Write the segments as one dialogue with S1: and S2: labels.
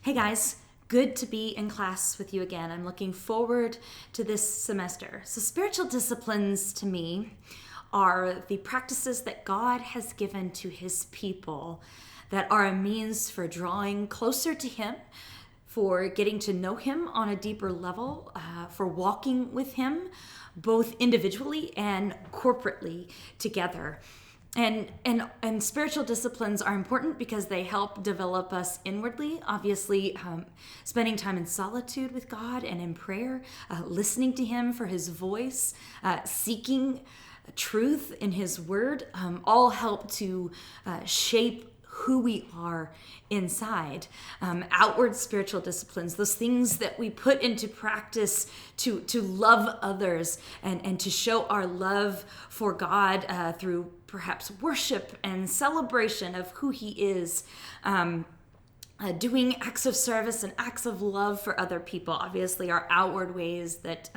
S1: Hey guys, good to be in class with you again. I'm looking forward to this semester. So, spiritual disciplines to me are the practices that God has given to his people that are a means for drawing closer to him, for getting to know him on a deeper level, for walking with him both individually and corporately together. And spiritual disciplines are important because they help develop us inwardly. Obviously, spending time in solitude with God and in prayer, listening to him for his voice, seeking truth in his word, all help to shape who we are inside. Outward spiritual disciplines, those things that we put into practice to love others and to show our love for God through perhaps worship and celebration of who he is. Doing acts of service and acts of love for other people, obviously, are outward ways that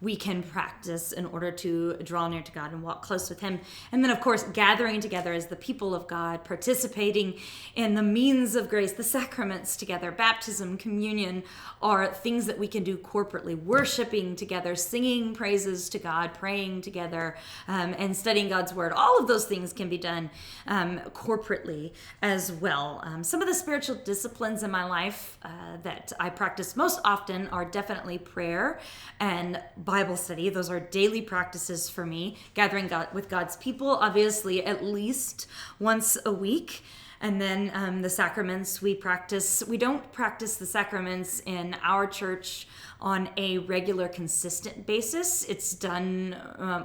S1: we can practice in order to draw near to God and walk close with him. And then, of course, gathering together as the people of God, participating in the means of grace, the sacraments together, baptism, communion, are things that we can do corporately, worshiping together, singing praises to God, praying together, and studying God's word. All of those things can be done corporately as well. Some of the spiritual disciplines in my life that I practice most often are definitely prayer and Bible study. Those are daily practices for me. Gathering with God's people, obviously, at least once a week. And then the sacraments we practice. We don't practice the sacraments in our church on a regular, consistent basis. It's done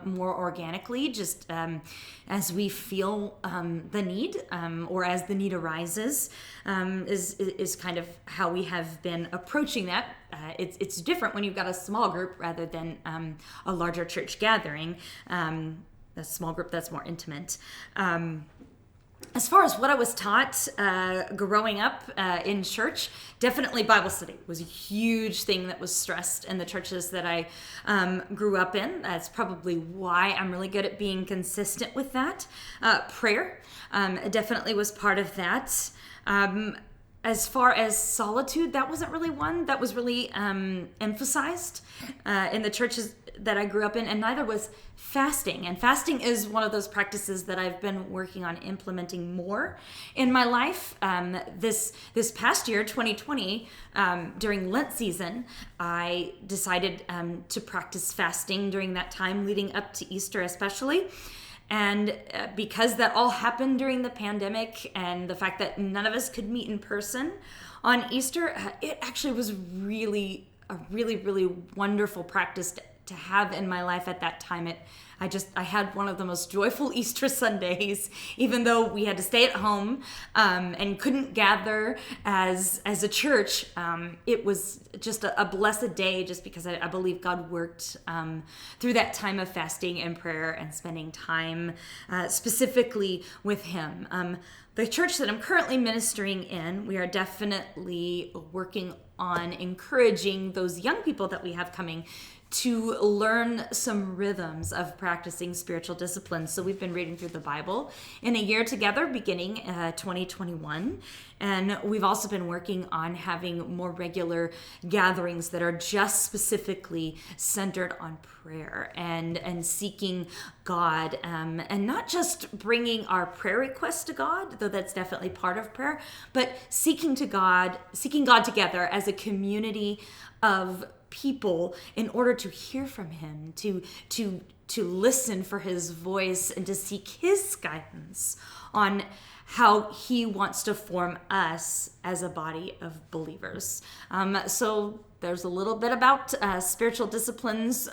S1: more organically, just as we feel the need, or as the need arises, is kind of how we have been approaching that. It's different when you've got a small group rather than a larger church gathering, a small group that's more intimate. As far as what I was taught growing up in church, definitely Bible study was a huge thing that was stressed in the churches that I grew up in. That's probably why I'm really good at being consistent with that. Prayer definitely was part of that. As far as solitude, that wasn't really one that was really emphasized in the churches that I grew up in, and neither was fasting. And fasting is one of those practices that I've been working on implementing more in my life. This past year, 2020, during Lent season, I decided to practice fasting during that time leading up to Easter especially. And because that all happened during the pandemic and the fact that none of us could meet in person on Easter, it actually was a really wonderful practice to have in my life at that time. I had one of the most joyful Easter Sundays, even though we had to stay at home and couldn't gather as a church. It was just a blessed day, just because I believe God worked through that time of fasting and prayer and spending time specifically with him. The church that I'm currently ministering in, we are definitely working on encouraging those young people that we have coming to learn some rhythms of practicing spiritual disciplines. So we've been reading through the Bible in a year together, beginning 2021. And we've also been working on having more regular gatherings that are just specifically centered on prayer and seeking God, and not just bringing our prayer requests to God, though that's definitely part of prayer, but seeking God together as a community of people in order to hear from him, to listen for his voice, and to seek his guidance on how he wants to form us as a body of believers. So there's a little bit about spiritual disciplines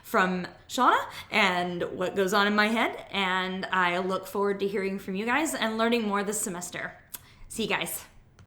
S1: from Shauna and what goes on in my head, and I look forward to hearing from you guys and learning more this semester. See you guys.